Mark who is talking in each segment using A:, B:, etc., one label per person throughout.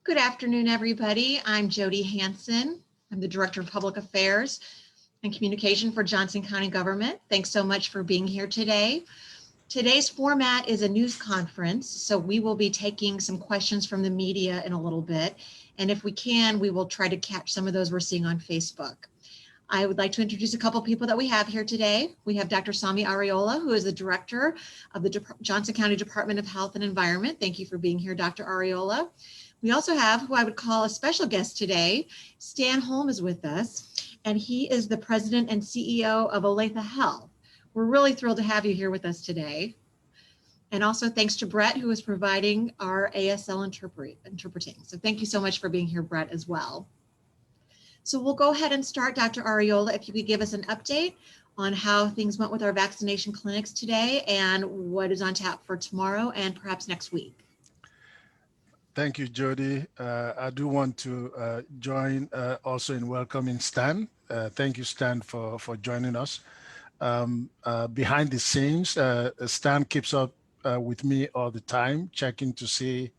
A: Good afternoon, everybody. I'm Jody Hanson. I'm the Director of Public Affairs and Communication for Johnson County Government. Thanks so much for being here today. Today's format is a news conference, so we will be taking some questions from the media in a little bit. And if we can, we will try to catch some of those we're seeing on Facebook. I would like to introduce a couple people that we have here today. We have Dr. Sami Ariola, who is the Director of the Johnson County Department of Health and Environment. Thank you for being here, Dr. Ariola. We also have who I would call a special guest today. Stan Holm is with us, and he is the President and CEO of Olathe Health. We're really thrilled to have you here with us today. And also thanks to Brett, who is providing our ASL interpreting. So thank you so much for being here, Brett, as well. So we'll go ahead and start. Dr. Ariola, if you could give us an update on how things went with our vaccination clinics today and what is on tap for tomorrow and perhaps next week.
B: Thank you, Jody. I do want to join also in welcoming Stan. Thank you, Stan, for joining us. Behind the scenes, Stan keeps up with me all the time, checking to see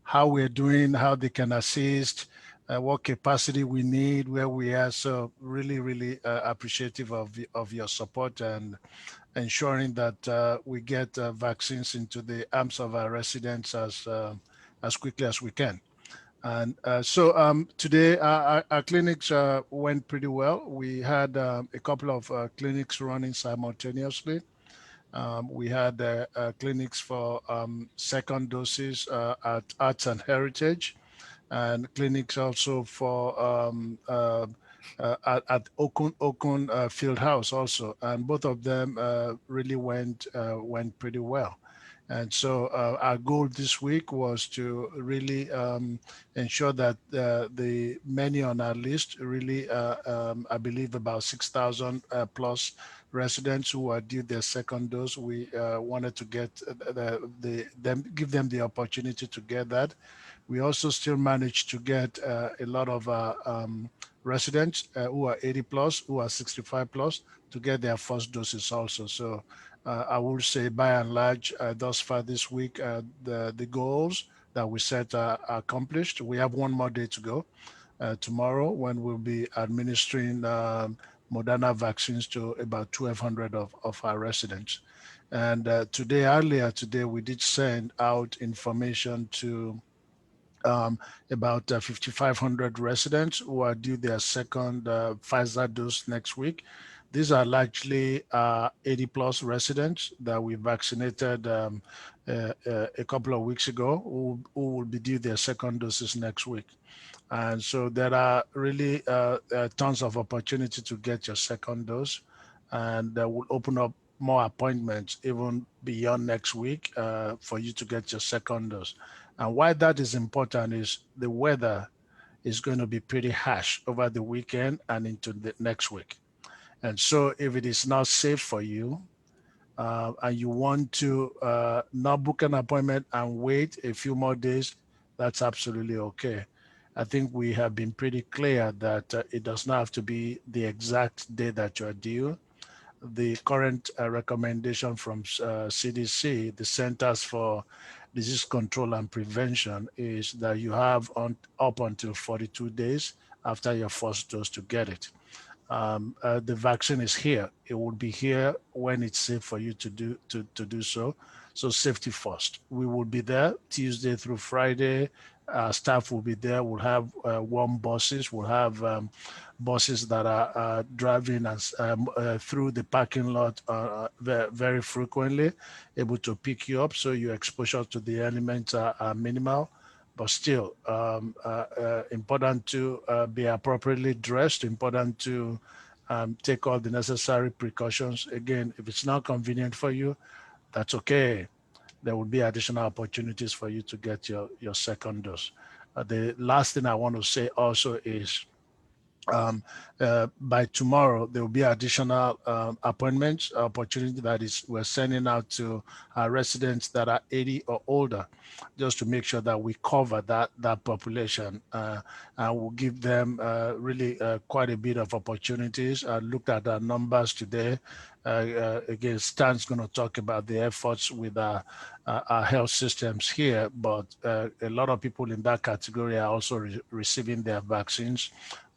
B: how we're doing, how they can assist, what capacity we need, where we are. So really appreciative of your support and ensuring that we get vaccines into the arms of our residents as quickly as we can. And so today our clinics went pretty well. We had a couple of clinics running simultaneously. We had clinics for second doses at Arts and Heritage, and clinics also for at Okun Field House also, and both of them really went pretty well. And so our goal this week was to really ensure that the many on our list really, I believe about 6,000 plus residents who are due their second dose. We wanted to get give them the opportunity to get that. We also still managed to get a lot of residents who are 80 plus, who are 65 plus, to get their first doses also. So I would say by and large, thus far this week, the goals that we set are accomplished. We have one more day to go tomorrow, when we'll be administering Moderna vaccines to about 1,200 of our residents. And earlier today, we did send out information to about 5,500 residents who are due their second Pfizer dose next week. These are largely 80 plus residents that we vaccinated a couple of weeks ago who will be due their second doses next week. And so there are really tons of opportunity to get your second dose, and that will open up more appointments even beyond next week for you to get your second dose. And why that is important is the weather is going to be pretty harsh over the weekend and into the next week. And so if it is not safe for you and you want to not book an appointment and wait a few more days, that's absolutely okay. I think we have been pretty clear that it does not have to be the exact day that you're due. The current recommendation from CDC, the Centers for Disease Control and Prevention, is that you have up until 42 days after your first dose to get it. The vaccine is here. It will be here when it's safe for you to do so. So safety first. We will be there Tuesday through Friday. Staff will be there. We'll have warm buses. We'll have buses that are driving us through the parking lot very frequently, able to pick you up, so your exposure to the elements are minimal. But still, important to be appropriately dressed, important to take all the necessary precautions. Again, if it's not convenient for you, that's okay. There will be additional opportunities for you to get your second dose. The last thing I want to say also is By tomorrow, there will be additional appointments, opportunity that is we're sending out to our residents that are 80 or older, just to make sure that we cover that population. And we'll give them really quite a bit of opportunities. I looked at our numbers today. Again, Stan's going to talk about the efforts with our health systems here, but a lot of people in that category are also receiving their vaccines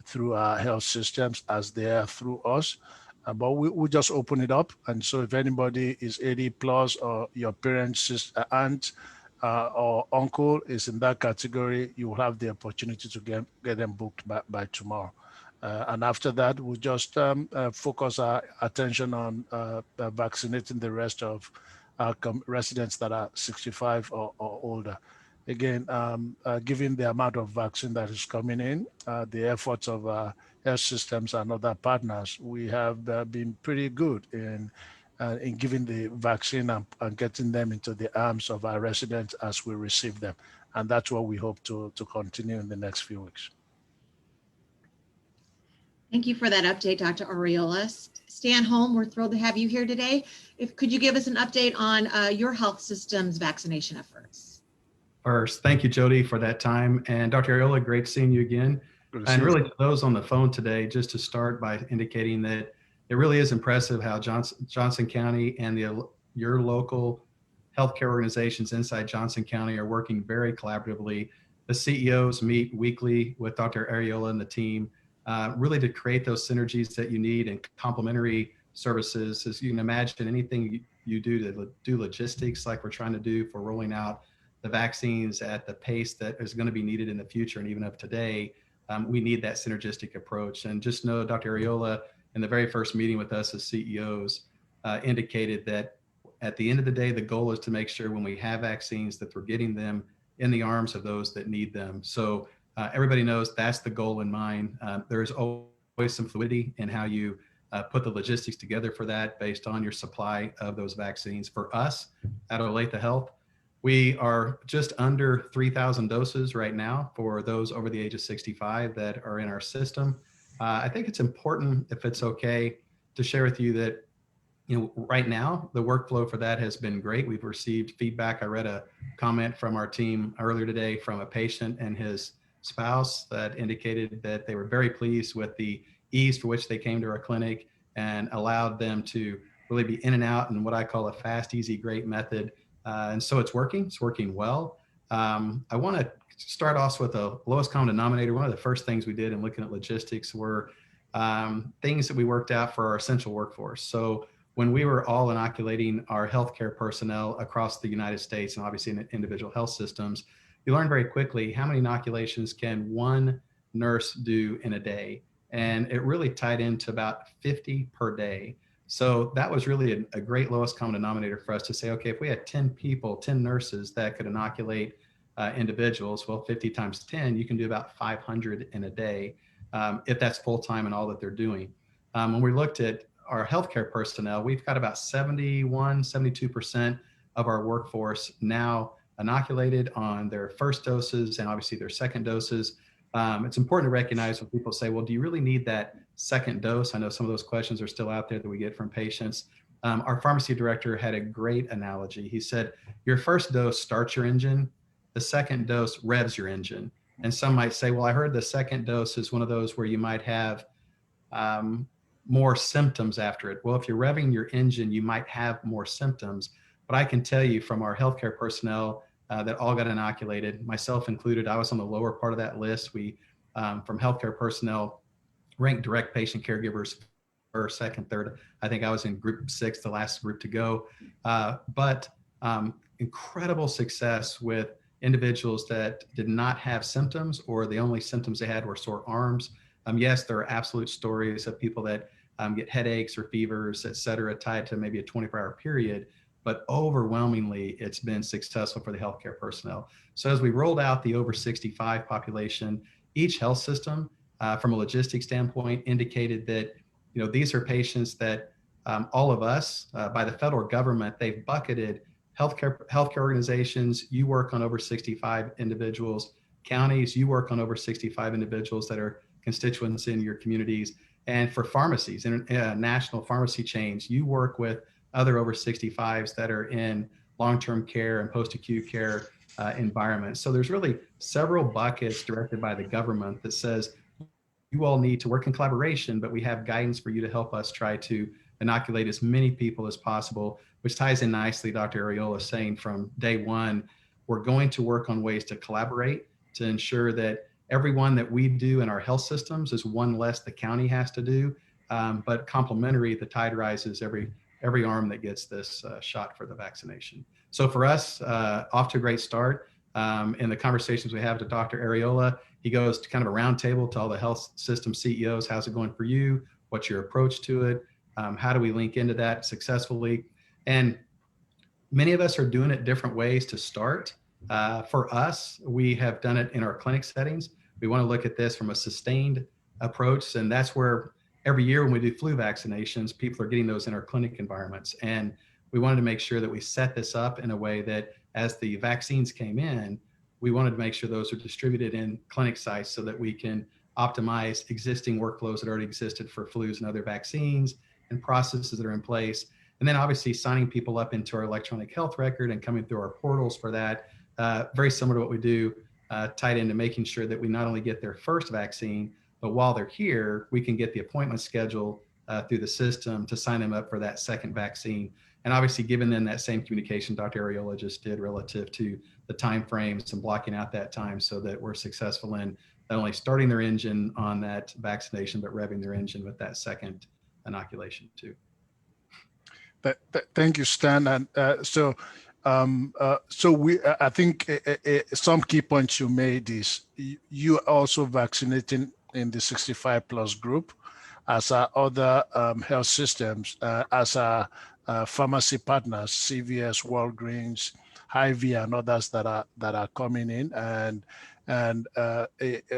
B: through our health systems as they are through us. But we just open it up. And so if anybody is 80 plus or your parents, sister, aunt, or uncle is in that category, you will have the opportunity to get them booked by tomorrow. And after that, we'll just focus our attention on vaccinating the rest of our residents that are 65 or older. Again, given the amount of vaccine that is coming in, the efforts of health systems and other partners, we have been pretty good in giving the vaccine and getting them into the arms of our residents as we receive them. And that's what we hope to continue in the next few weeks.
A: Thank you for that update, Dr. Arriola. Stan Holm, we're thrilled to have you here today. Could you give us an update on your health system's vaccination efforts?
C: First, thank you, Jody, for that time. And Dr. Arriola, great seeing you again. And really to those on the phone today, just to start by indicating that it really is impressive how Johnson County and your local healthcare organizations inside Johnson County are working very collaboratively. The CEOs meet weekly with Dr. Arriola and the team, really to create those synergies that you need and complementary services. As you can imagine, anything you do to do logistics like we're trying to do for rolling out the vaccines at the pace that is going to be needed in the future and even of today, we need that synergistic approach. And just know Dr. Arriola, in the very first meeting with us as CEOs, indicated that at the end of the day, the goal is to make sure when we have vaccines that we're getting them in the arms of those that need them. So everybody knows that's the goal in mind. There's always some fluidity in how you put the logistics together for that based on your supply of those vaccines. For us at Olathe Health, we are just under 3,000 doses right now for those over the age of 65 that are in our system. I think it's important, if it's okay, to share with you that, right now, the workflow for that has been great. We've received feedback. I read a comment from our team earlier today from a patient and his spouse that indicated that they were very pleased with the ease for which they came to our clinic and allowed them to really be in and out in what I call a fast, easy, great method. And so it's working well. I want to start off with the lowest common denominator. One of the first things we did in looking at logistics were things that we worked out for our essential workforce. So when we were all inoculating our healthcare personnel across the United States and obviously in individual health systems, you learn very quickly how many inoculations can one nurse do in a day. And it really tied into about 50 per day. So that was really a great lowest common denominator for us to say, okay, if we had 10 people, 10 nurses that could inoculate individuals, well, 50 times 10, you can do about 500 in a day if that's full-time and all that they're doing. When we looked at our healthcare personnel, we've got about 72% of our workforce now inoculated on their first doses and obviously their second doses. It's important to recognize when people say, well, do you really need that second dose? I know some of those questions are still out there that we get from patients. Our pharmacy director had a great analogy. He said, your first dose starts your engine, the second dose revs your engine. And some might say, well, I heard the second dose is one of those where you might have more symptoms after it. Well, if you're revving your engine, you might have more symptoms. But I can tell you from our healthcare personnel that all got inoculated, myself included, I was on the lower part of that list. We, from healthcare personnel, ranked direct patient caregivers first, second, third. I think I was in group 6, the last group to go. But incredible success with individuals that did not have symptoms or the only symptoms they had were sore arms. Yes, there are absolute stories of people that get headaches or fevers, et cetera, tied to maybe a 24-hour period. But overwhelmingly, it's been successful for the healthcare personnel. So as we rolled out the over 65 population, each health system, from a logistics standpoint, indicated that these are patients that all of us, by the federal government, they've bucketed healthcare organizations. You work on over 65 individuals. Counties, you work on over 65 individuals that are constituents in your communities. And for pharmacies and national pharmacy chains, you work with other over 65s that are in long-term care and post-acute care environments. So there's really several buckets directed by the government that says you all need to work in collaboration, but we have guidance for you to help us try to inoculate as many people as possible, which ties in nicely, Dr. Ariola saying from day one, we're going to work on ways to collaborate to ensure that everyone that we do in our health systems is one less the county has to do, but complementary, the tide rises every arm that gets this shot for the vaccination. So for us, off to a great start. In the conversations we have to Dr. Ariola, he goes to kind of a roundtable to all the health system CEOs. How's it going for you? What's your approach to it? How do we link into that successfully? And many of us are doing it different ways to start. For us, we have done it in our clinic settings. We want to look at this from a sustained approach. And that's where every year when we do flu vaccinations, people are getting those in our clinic environments. And we wanted to make sure that we set this up in a way that as the vaccines came in, we wanted to make sure those are distributed in clinic sites so that we can optimize existing workflows that already existed for flus and other vaccines and processes that are in place. And then obviously signing people up into our electronic health record and coming through our portals for that, very similar to what we do, tied into making sure that we not only get their first vaccine, but while they're here, we can get the appointment schedule through the system to sign them up for that second vaccine. And obviously giving them that same communication Dr. Ariola just did relative to the time frames and blocking out that time so that we're successful in not only starting their engine on that vaccination, but revving their engine with that second inoculation too.
B: Thank you, Stan. And so I think some key points you made is you also vaccinating in the 65 plus group, as are other health systems, as are pharmacy partners, CVS, Walgreens, Hy-Vee, and others that are coming in. And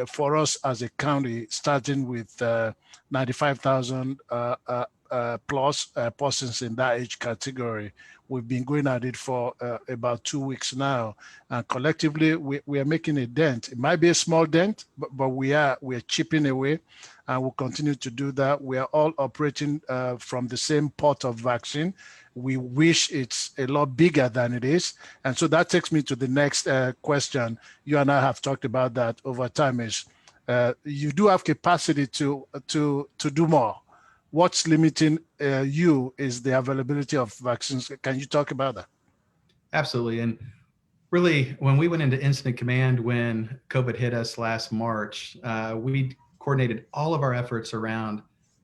B: for us as a county, starting with 95,000 plus persons in that age category, we've been going at it for about 2 weeks now, and collectively we are making a dent. It might be a small dent, but we're chipping away, and we'll continue to do that. We are all operating from the same pot of vaccine. We wish it's a lot bigger than it is, and so that takes me to the next question. You and I have talked about that over time. Is you do have capacity to do more. What's limiting you is the availability of vaccines. Can you talk about that?
C: Absolutely. And really, when we went into incident command, when COVID hit us last March, we coordinated all of our efforts around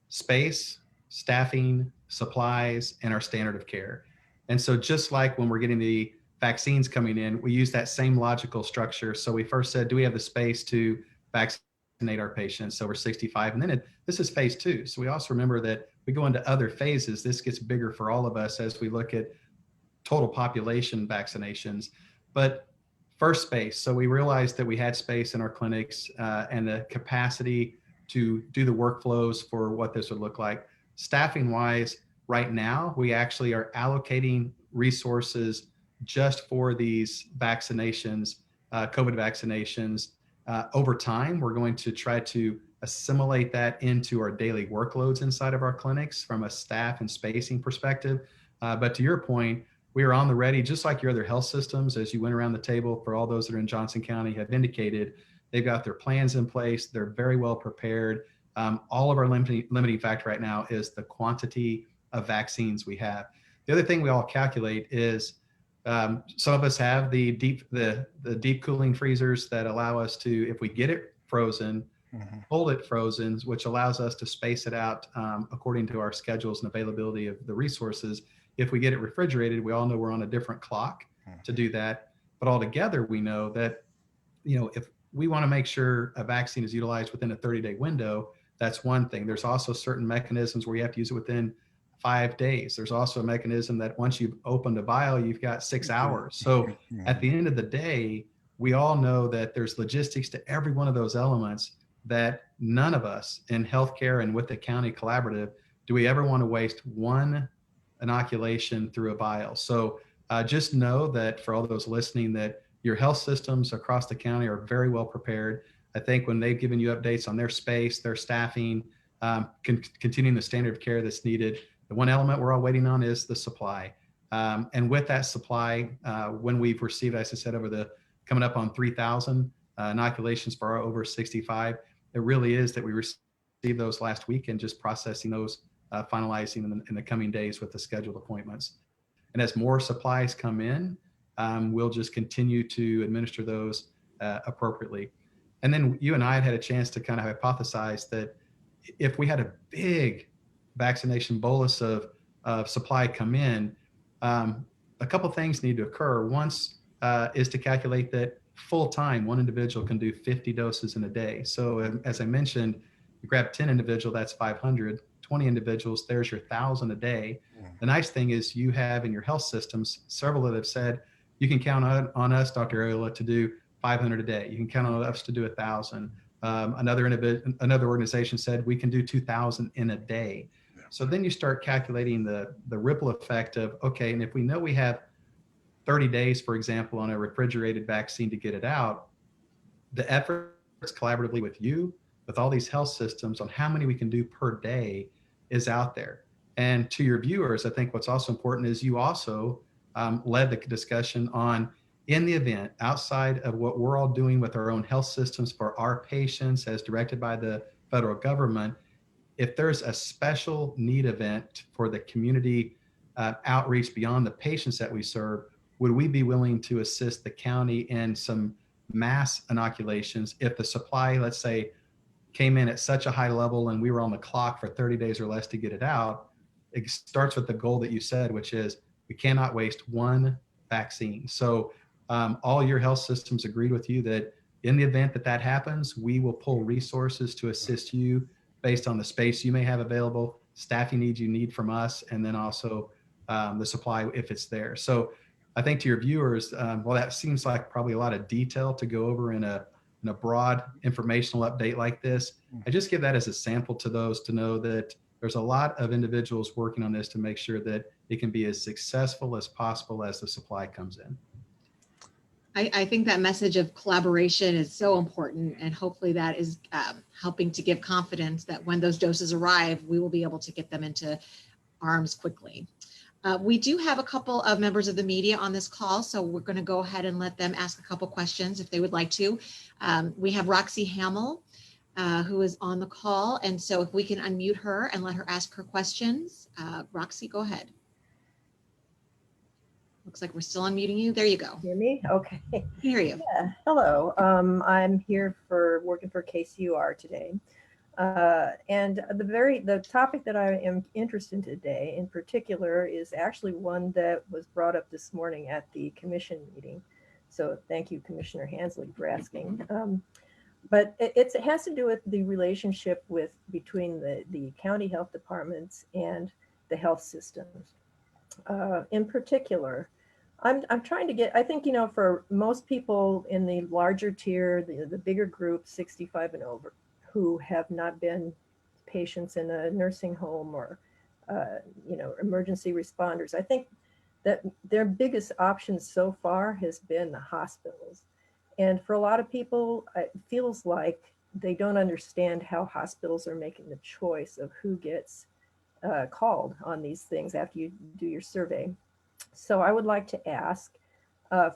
C: space, staffing, supplies, and our standard of care. And so just like when we're getting the vaccines coming in, we use that same logical structure. So we first said, do we have the space to vaccinate our patients over 65? And then this is phase 2. So we also remember that we go into other phases. This gets bigger for all of us as we look at total population vaccinations. But first space. So we realized that we had space in our clinics and the capacity to do the workflows for what this would look like. Staffing wise, right now, we actually are allocating resources just for these vaccinations, COVID vaccinations. Over time, we're going to try to assimilate that into our daily workloads inside of our clinics from a staff and spacing perspective. But to your point, we are on the ready, just like your other health systems, as you went around the table for all those that are in Johnson County have indicated, they've got their plans in place. They're very well prepared. All of our limiting factor right now is the quantity of vaccines we have. The other thing we all calculate is some of us have the deep cooling freezers that allow us to, if we get it frozen, hold it frozen, which allows us to space it out according to our schedules and availability of the resources. If we get it refrigerated, we all know we're on a different clock to do that. But altogether, we know that, if we want to make sure a vaccine is utilized within a 30-day window, that's one thing. There's also certain mechanisms where you have to use it within 5 days. There's also a mechanism that once you've opened a vial, you've got 6 hours. So at the end of the day, we all know that there's logistics to every one of those elements that none of us in healthcare and with the county collaborative, do we ever want to waste one inoculation through a vial. So just know that for all those listening, that your health systems across the county are very well prepared. I think when they've given you updates on their space, their staffing, continuing the standard of care that's needed, the one element we're all waiting on is the supply. And with that supply, when we've received, as I said, coming up on 3,000 inoculations for our over 65, it really is that we received those last week and just processing those, finalizing in the coming days with the scheduled appointments. And as more supplies come in, we'll just continue to administer those appropriately. And then you and I had a chance to kind of hypothesize that if we had a big vaccination bolus of supply come in, a couple things need to occur. Once is to calculate that full time, one individual can do 50 doses in a day. So as I mentioned, you grab 10 individuals, that's 500, 20 individuals, there's your 1,000 a day. The nice thing is you have in your health systems, several that have said, you can count on us, Dr. Ariola, to do 500 a day. You can count on us to do 1,000. Another organization said we can do 2,000 in a day. So then you start calculating the ripple effect of, okay, and if we know we have 30 days, for example, on a refrigerated vaccine to get it out, the efforts collaboratively with you, with all these health systems on how many we can do per day is out there. And to your viewers, I think what's also important is you also led the discussion on, in the event, outside of what we're all doing with our own health systems for our patients as directed by the federal government, if there's a special need event for the community outreach beyond the patients that we serve, would we be willing to assist the county in some mass inoculations if the supply, let's say, came in at such a high level and we were on the clock for 30 days or less to get it out? It starts with the goal that you said, which is we cannot waste one vaccine. So all your health systems agreed with you that in the event that that happens, we will pull resources to assist you based on the space you may have available, staffing needs you need from us, and then also the supply if it's there. So I think to your viewers, well, that seems like probably a lot of detail to go over in a broad informational update like this. I just give that as a sample to those to know that there's a lot of individuals working on this to make sure that it can be as successful as possible as the supply comes in.
A: I think that message of collaboration is so important, and hopefully that is helping to give confidence that when those doses arrive, we will be able to get them into arms quickly. We do have a couple of members of the media on this call, so we're going to go ahead and let them ask a couple questions if they would like to. We have Roxy Hamill, who is on the call, and so if we can unmute her and let her ask her questions. Roxy, go ahead. Looks like we're still unmuting you. There you go.
D: Hear me? Okay.
A: I hear you.
D: Yeah. Hello. I'm here working for KCUR today. And the topic that I am interested in today in particular is actually one that was brought up this morning at the commission meeting. So thank you, Commissioner Hansley, for asking. But it has to do with the relationship between the county health departments and the health systems. In particular, I'm trying to get, I think, for most people in the larger tier, the bigger group, 65 and over, who have not been patients in a nursing home or, emergency responders, I think that their biggest option so far has been the hospitals. And for a lot of people, it feels like they don't understand how hospitals are making the choice of who gets called on these things after you do your survey. So I would like to ask,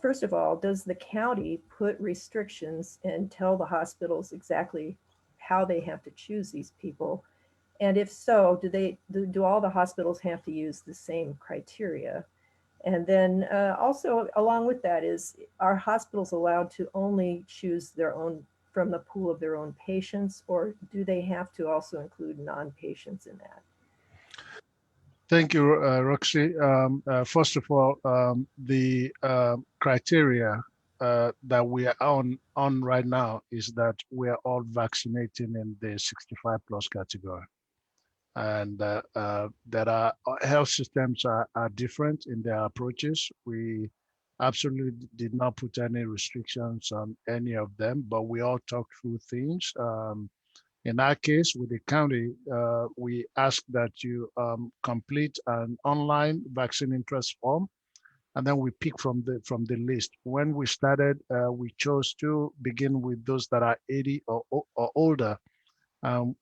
D: first of all, does the county put restrictions and tell the hospitals exactly how they have to choose these people? And if so, do all the hospitals have to use the same criteria? And then also along with that are hospitals allowed to only choose their own from the pool of their own patients, or do they have to also include non-patients in that?
B: Thank you, Roxy. First of all, the criteria that we are on right now is that we are all vaccinating in the 65 plus category. And there are health systems are different in their approaches. We absolutely did not put any restrictions on any of them, but we all talked through things. In our case, with the county, we ask that you complete an online vaccine interest form, and then we pick from the list. When we started, we chose to begin with those that are 80 or older, and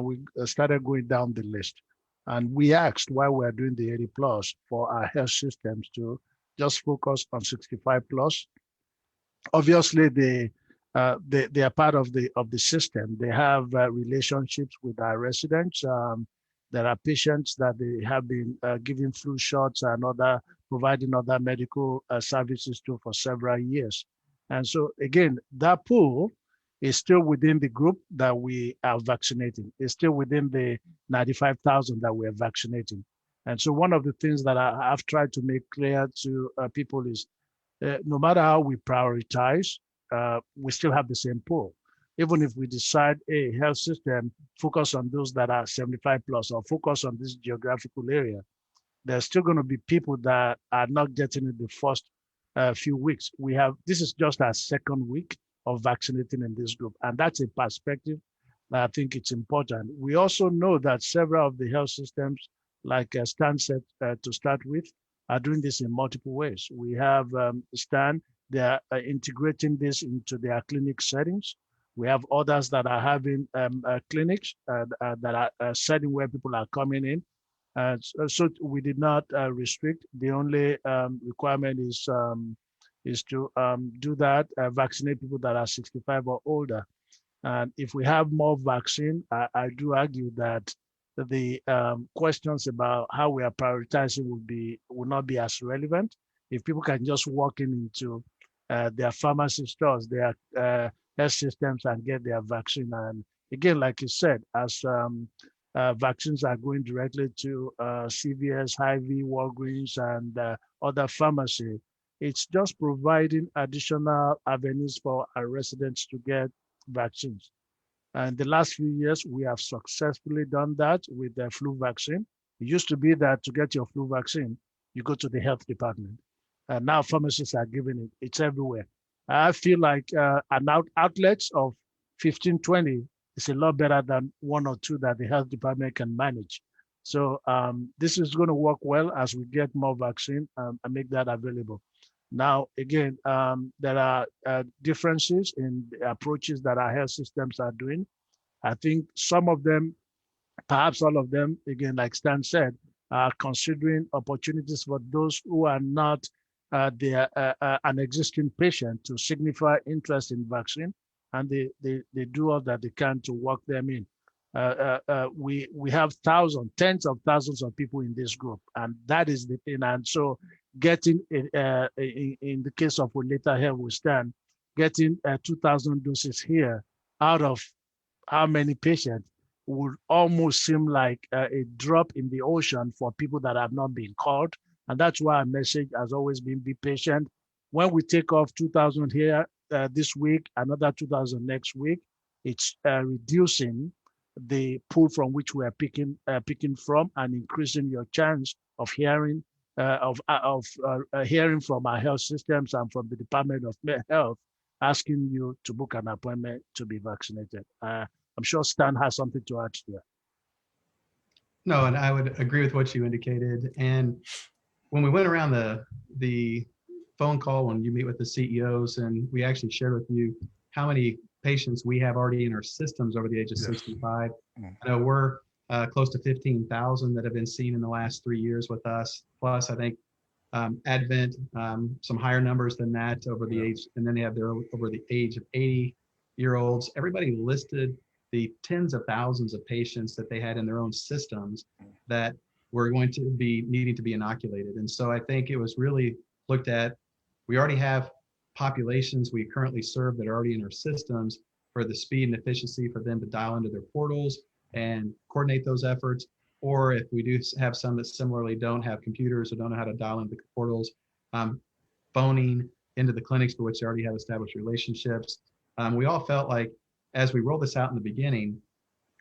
B: we started going down the list. And we asked why we're doing the 80 plus for our health systems to just focus on 65 plus. Obviously, they are part of the system. They have relationships with our residents. There are patients that they have been giving flu shots and providing other medical services to for several years. And so again, that pool is still within the group that we are vaccinating. It's still within the 95,000 that we're vaccinating. And so one of the things that I've tried to make clear to people is no matter how we prioritize, we still have the same pool. Even if we decide a health system focus on those that are 75 plus or focus on this geographical area, there's still going to be people that are not getting it the first few weeks. This is just our second week of vaccinating in this group, and that's a perspective that I think it's important. We also know that several of the health systems, like Stan said to start with, are doing this in multiple ways. We have Stan, they are integrating this into their clinic settings. We have others that are having clinics that are setting where people are coming in. So we did not restrict. The only requirement is to do that, vaccinate people that are 65 or older. And if we have more vaccine, I do argue that the questions about how we are prioritizing will not be as relevant. If people can just walk into their pharmacy stores, their health systems, and get their vaccine. And again, like you said, as vaccines are going directly to CVS, Hy-Vee, Walgreens, and other pharmacy, it's just providing additional avenues for our residents to get vaccines. And the last few years, we have successfully done that with the flu vaccine. It used to be that to get your flu vaccine, you go to the health department. And now pharmacists are giving it. It's everywhere. I feel like an outlets of 15, 20 is a lot better than one or two that the health department can manage. So this is going to work well as we get more vaccine and make that available. Now, again, there are differences in the approaches that our health systems are doing. I think some of them, perhaps all of them, again, like Stan said, are considering opportunities for those who are not an existing patient to signify interest in vaccine, and they do all that they can to work them in. We have tens of thousands of people in this group, and that is the thing. And so getting, in the case of Later Health we stand, getting 2,000 doses here out of how many patients would almost seem like a drop in the ocean for people that have not been called. And that's why our message has always been be patient. When we take off 2,000 here this week, another 2,000 next week, it's reducing the pool from which we are picking from and increasing your chance of hearing hearing from our health systems and from the Department of Health asking you to book an appointment to be vaccinated. I'm sure Stan has something to add to that.
C: No, and I would agree with what you indicated. And when we went around the phone call, when you meet with the CEOs, and we actually shared with you how many patients we have already in our systems over the age of 65. I know we're close to 15,000 that have been seen in the last 3 years with us. Plus, I think Advent, some higher numbers than that over the age, and then they have over the age of 80-year-olds. Everybody listed the tens of thousands of patients that they had in their own systems that were going to be needing to be inoculated. And so I think it was really looked at, we already have populations we currently serve that are already in our systems for the speed and efficiency for them to dial into their portals and coordinate those efforts. Or if we do have some that similarly don't have computers or don't know how to dial into the portals, phoning into the clinics for which they already have established relationships. We all felt like as we rolled this out in the beginning,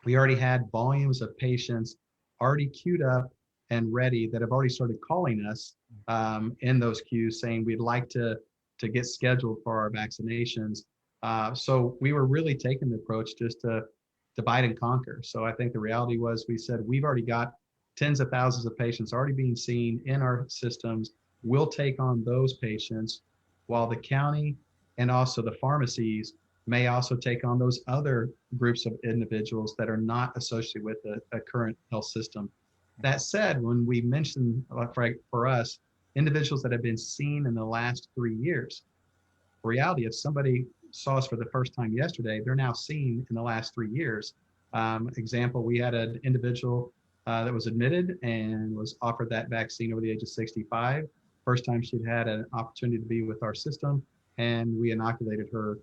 C: we already had volumes of patients already queued up and ready that have already started calling us in those queues saying we'd like to get scheduled for our vaccinations. So we were really taking the approach just to divide and conquer. So I think the reality was we said we've already got tens of thousands of patients already being seen in our systems will take on those patients, while the county and also the pharmacies may also take on those other groups of individuals that are not associated with a current health system. That said, when we mention, for us, individuals that have been seen in the last 3 years, the reality, if somebody saw us for the first time yesterday, they're now seen in the last 3 years. Example, we had an individual that was admitted and was offered that vaccine over the age of 65. First time she'd had an opportunity to be with our system, and we inoculated her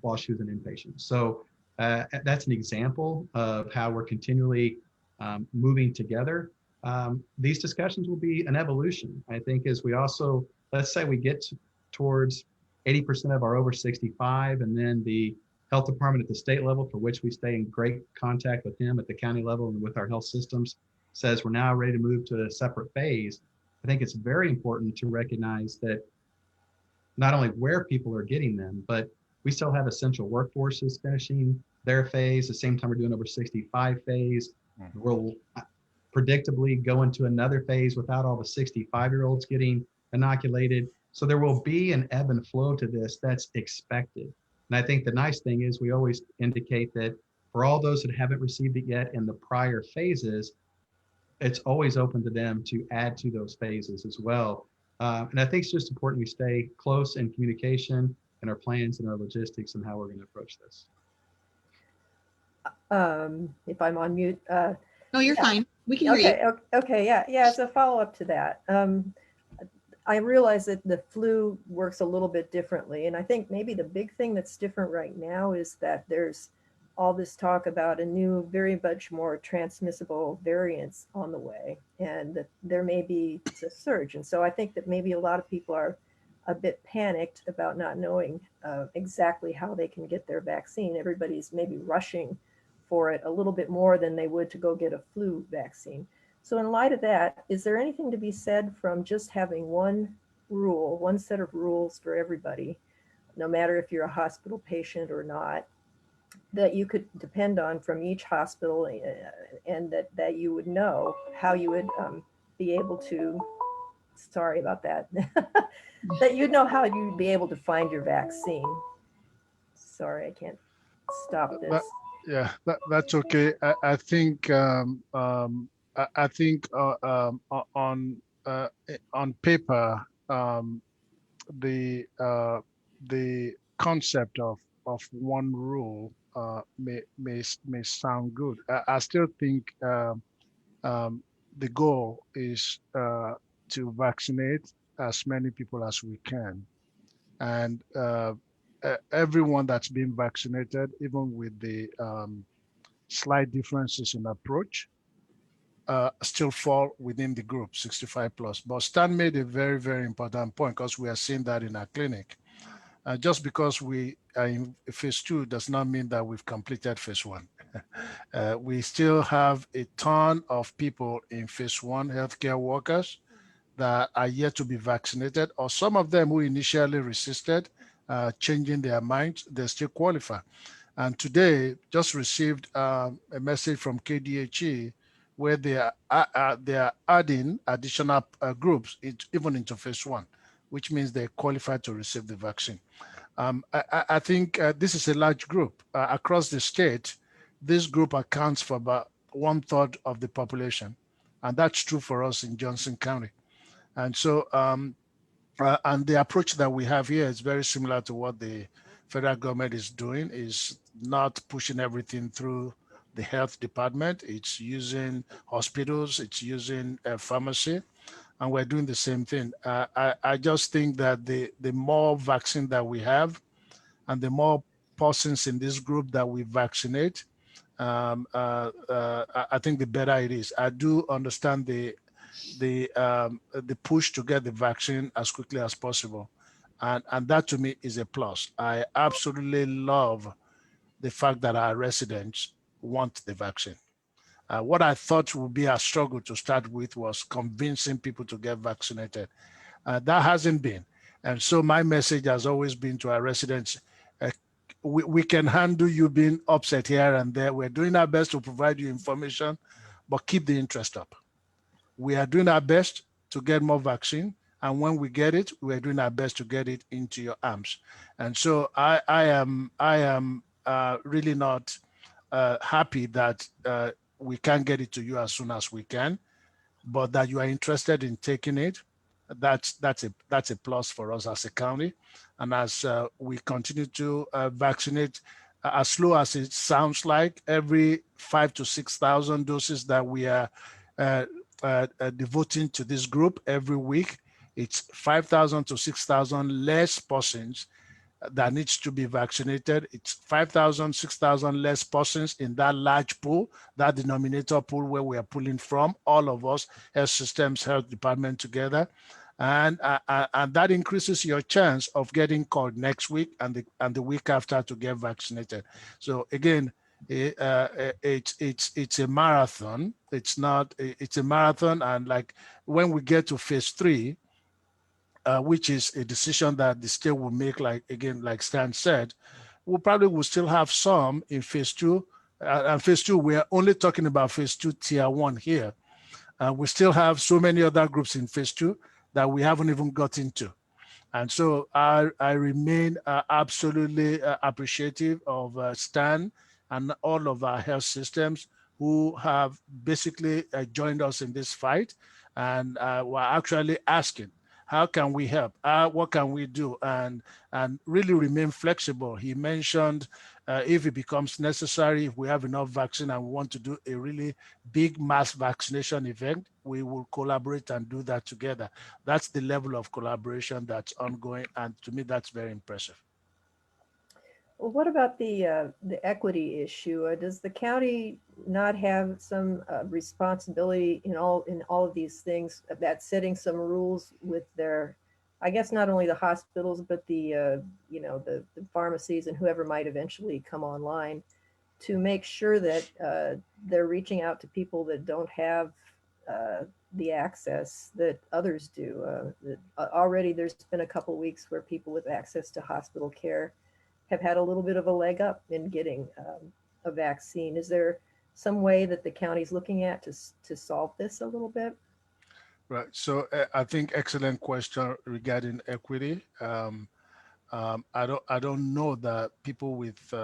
C: while she was an inpatient. So that's an example of how we're continually moving together. These discussions will be an evolution. I think as we also, let's say we get towards 80% of our over 65, and then the health department at the state level, for which we stay in great contact with him at the county level and with our health systems, says we're now ready to move to a separate phase. I think it's very important to recognize that not only where people are getting them, but we still have essential workforces finishing their phase, the same time we're doing over 65 phase. We'll predictably go into another phase without all the 65-year-olds getting inoculated. So there will be an ebb and flow to this that's expected. And I think the nice thing is we always indicate that for all those that haven't received it yet in the prior phases, it's always open to them to add to those phases as well. And I think it's just important we stay close in communication and our plans and our logistics and how we're going to approach this.
D: If I'm on mute.
A: No, you're fine. We can hear you.
D: Okay. Yeah. As a follow-up to that, I realize that the flu works a little bit differently. And I think maybe the big thing that's different right now is that there's all this talk about a new, very much more transmissible variants on the way, and that there may be a surge. And so I think that maybe a lot of people are a bit panicked about not knowing exactly how they can get their vaccine. Everybody's maybe rushing for it a little bit more than they would to go get a flu vaccine. So in light of that, is there anything to be said from just having one rule, one set of rules for everybody, no matter if you're a hospital patient or not, that you could depend on from each hospital, and that you would know how you would be able to, sorry about that, that you'd know how you'd be able to find your vaccine. Sorry, I can't stop this.
B: That's okay. I think on paper, the concept of one rule may sound good. I still think the goal is to vaccinate as many people as we can, and everyone that's been vaccinated, even with the slight differences in approach, still fall within the group 65 plus. But Stan made a very, very important point, because we are seeing that in our clinic. Just because we are in phase 2 does not mean that we've completed phase 1. We still have a ton of people in phase 1, healthcare workers, that are yet to be vaccinated, or some of them who initially resisted changing their minds, they still qualify. And today, just received a message from KDHE where they are adding additional groups even into phase 1, which means they qualify to receive the vaccine. I think this is a large group. Across the state, this group accounts for about 1/3 of the population. And that's true for us in Johnson County. And so, and the approach that we have here is very similar to what the federal government is doing, is not pushing everything through the health department. It's using hospitals, it's using pharmacy, and we're doing the same thing. I just think that the more vaccine that we have and the more persons in this group that we vaccinate, I think the better it is. I do understand the push to get the vaccine as quickly as possible. And that to me is a plus. I absolutely love the fact that our residents want the vaccine. What I thought would be a struggle to start with was convincing people to get vaccinated. That hasn't been. And so my message has always been to our residents, we can handle you being upset here and there. We're doing our best to provide you information, but keep the interest up. We are doing our best to get more vaccine, And when we get it, we're doing our best to get it into your arms. And so I am really not happy that we can't get it to you as soon as we can, but that you are interested in taking it. That's a plus for us as a county. And as we continue to vaccinate, as slow as it sounds like, every 5,000 to 6,000 doses that we are uh, devoting to this group every week, it's 5,000 to 6,000 less persons that needs to be vaccinated. It's 5,000, 6,000 less persons in that large pool, that denominator pool where we are pulling from, all of us, health systems, health department together. And that increases your chance of getting called next week and the week after to get vaccinated. So again, it's a marathon. It's a marathon. And like when we get to phase 3, which is a decision that the state will make, like Stan said, we probably will still have some in phase 2. And phase 2, we're only talking about phase 2 tier 1 here. We still have so many other groups in phase 2 that we haven't even got into. And so I remain absolutely appreciative of Stan and all of our health systems who have basically joined us in this fight. And we're actually asking, how can we help? What can we do? And really remain flexible. He mentioned if it becomes necessary, if we have enough vaccine and we want to do a really big mass vaccination event, we will collaborate and do that together. That's the level of collaboration that's ongoing. And to me, that's very impressive.
D: Well, what about the equity issue? Does the county not have some responsibility in all of these things about setting some rules with their, I guess not only the hospitals but the the pharmacies and whoever might eventually come online, to make sure that they're reaching out to people that don't have the access that others do? Already there's been a couple weeks where people with access to hospital care have had a little bit of a leg up in getting a vaccine. Is there some way that the county's looking at to solve this a little bit?
B: Right. So I think excellent question regarding equity. I don't know that people with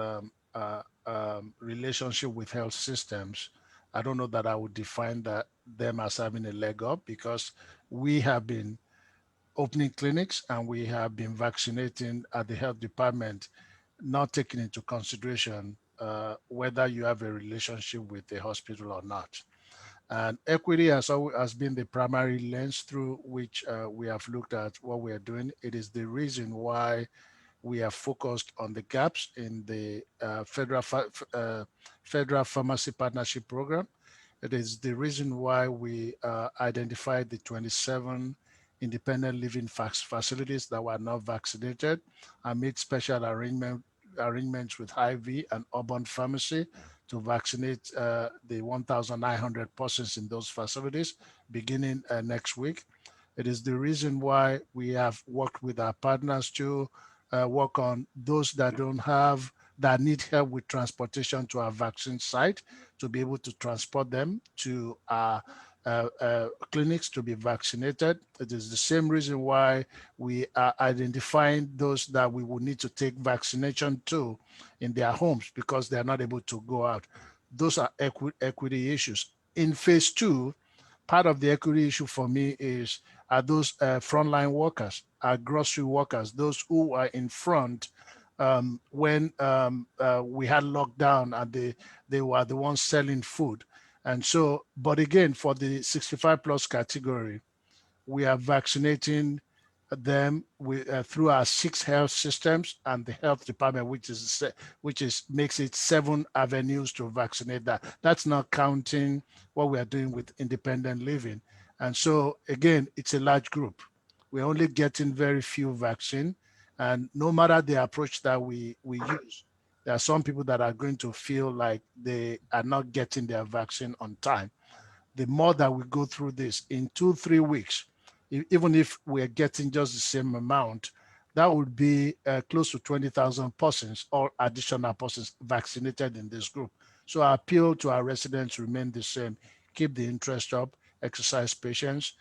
B: relationship with health systems, I don't know that I would define them as having a leg up, because we have been opening clinics and we have been vaccinating at the health department, not taking into consideration whether you have a relationship with the hospital or not. And equity has been the primary lens through which we have looked at what we are doing. It is the reason why we are focused on the gaps in the federal pharmacy partnership program. It is the reason why we identified the 27 independent living facilities that were not vaccinated and made special arrangements with IV and urban pharmacy to vaccinate the 1,900 persons in those facilities beginning next week. It is the reason why we have worked with our partners to work on those that need help with transportation to our vaccine site, to be able to transport them to our clinics to be vaccinated. It is the same reason why we are identifying those that we will need to take vaccination to in their homes because they are not able to go out. Those are equity issues. In phase 2, part of the equity issue for me are those frontline workers, grocery workers, those who are in front when we had lockdown and they were the ones selling food. And so, but again, for the 65 plus category, we are vaccinating them through our 6 health systems and the health department, which makes it 7 avenues to vaccinate that. That's not counting what we are doing with independent living. And so again, it's a large group. We're only getting very few vaccine, and no matter the approach that we use, there are some people that are going to feel like they are not getting their vaccine on time. The more that we go through this in 2-3 weeks, even if we're getting just the same amount, that would be close to 20,000 persons or additional persons vaccinated in this group. So our appeal to our residents remain the same: keep the interest up, exercise patience.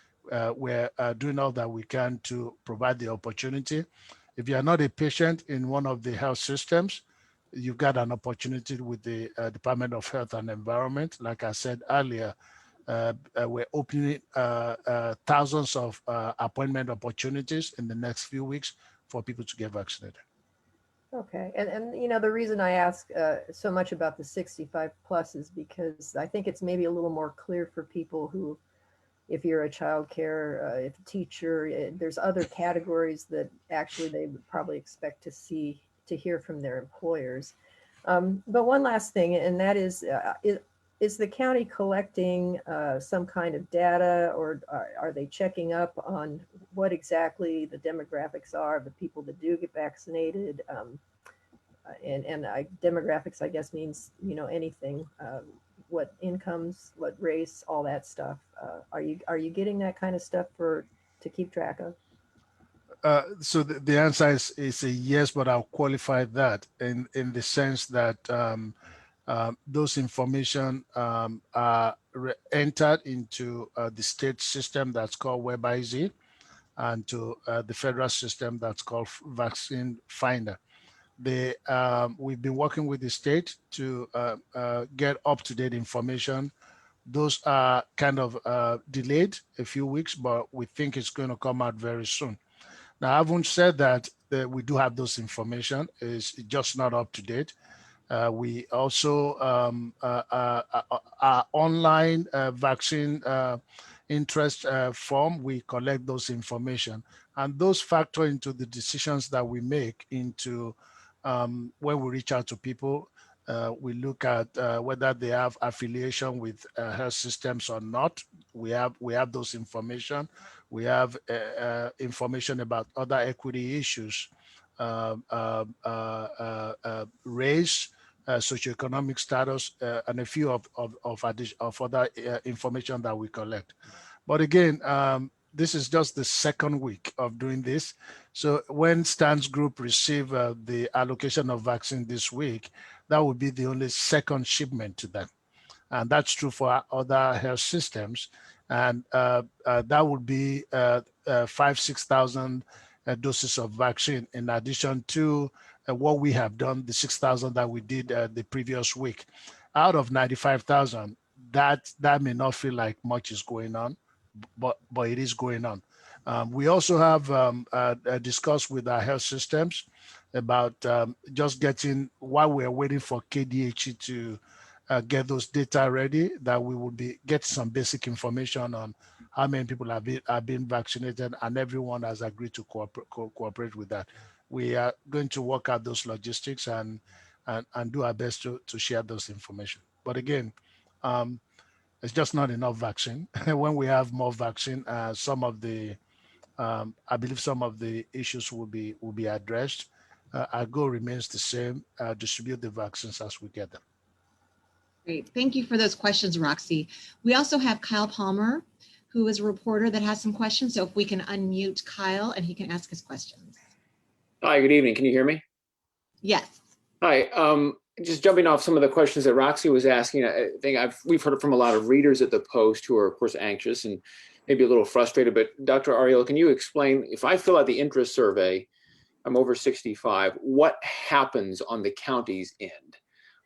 B: we're doing all that we can to provide the opportunity. If you are not a patient in one of the health systems, you've got an opportunity with the Department of Health and Environment. Like I said earlier, we're opening thousands of appointment opportunities in the next few weeks for people to get vaccinated.
D: Okay, and you know, the reason I ask so much about the 65 plus is because I think it's maybe a little more clear for people who, if you're a child care, if a teacher, there's other categories that actually they would probably expect to hear from their employers. But one last thing, and that is the county collecting some kind of data, or are they checking up on what exactly the demographics are of the people that do get vaccinated? Demographics, I guess, means, you know, anything, what incomes, what race, all that stuff. Are you getting that kind of stuff to keep track of?
B: So the answer is a yes, but I'll qualify that in the sense that those information are entered into the state system that's called WebIZ, and to the federal system that's called Vaccine Finder. We've been working with the state to get up-to-date information. Those are kind of delayed a few weeks, but we think it's going to come out very soon. Now, having said that, we do have those information. It's just not up to date. We also our online vaccine interest form, we collect those information, and those factor into the decisions that we make into when we reach out to people. We look at whether they have affiliation with health systems or not. We have those information. We have information about other equity issues, race, socioeconomic status, and a few of other information that we collect. But again, this is just the second week of doing this. So when Stan's group receive the allocation of vaccine this week, that would be the only second shipment to them. And that's true for other health systems. And that would be 6,000 doses of vaccine in addition to what we have done, the 6,000 that we did the previous week. Out of 95,000, that may not feel like much is going on, but it is going on. We also have discussed with our health systems about just getting, while we're waiting for KDHE to get those data ready, that we will get some basic information on how many people have been vaccinated, and everyone has agreed to cooperate with that. We are going to work out those logistics and do our best to share those information. But again, it's just not enough vaccine. When we have more vaccine, some of the I believe some of the issues will be addressed. Our goal remains the same: distribute the vaccines as we get them.
A: Great. Thank you for those questions, Roxy. We also have Kyle Palmer, who is a reporter that has some questions. So if we can unmute Kyle and he can ask his questions.
E: Hi, good evening. Can you hear me?
A: Yes.
E: Hi. Just jumping off some of the questions that Roxy was asking, I think we've heard from a lot of readers at the Post who are, of course, anxious and maybe a little frustrated. But Dr. Ariel, can you explain, if I fill out the interest survey, I'm over 65, what happens on the county's end?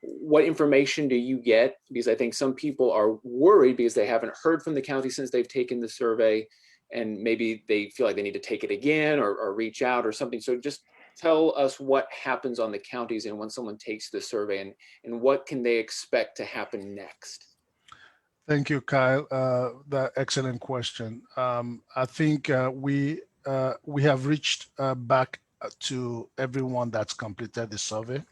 E: What information do you get? Because I think some people are worried because they haven't heard from the county since they've taken the survey, and maybe they feel like they need to take it again or reach out or something. So just tell us what happens on the counties and when someone takes the survey, and what can they expect to happen next?
B: Thank you, Kyle. That excellent question. I think we have reached back to everyone that's completed the survey,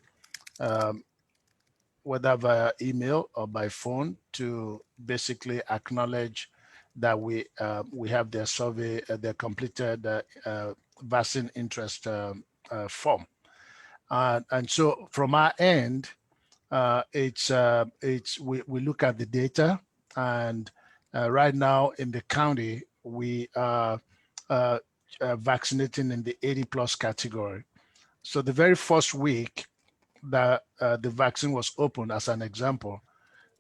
B: whether via email or by phone, to basically acknowledge that we have their survey, their completed vaccine interest form. And so from our end, we look at the data, and right now in the county, we are vaccinating in the 80+ category. So the very first week that the vaccine was opened, as an example,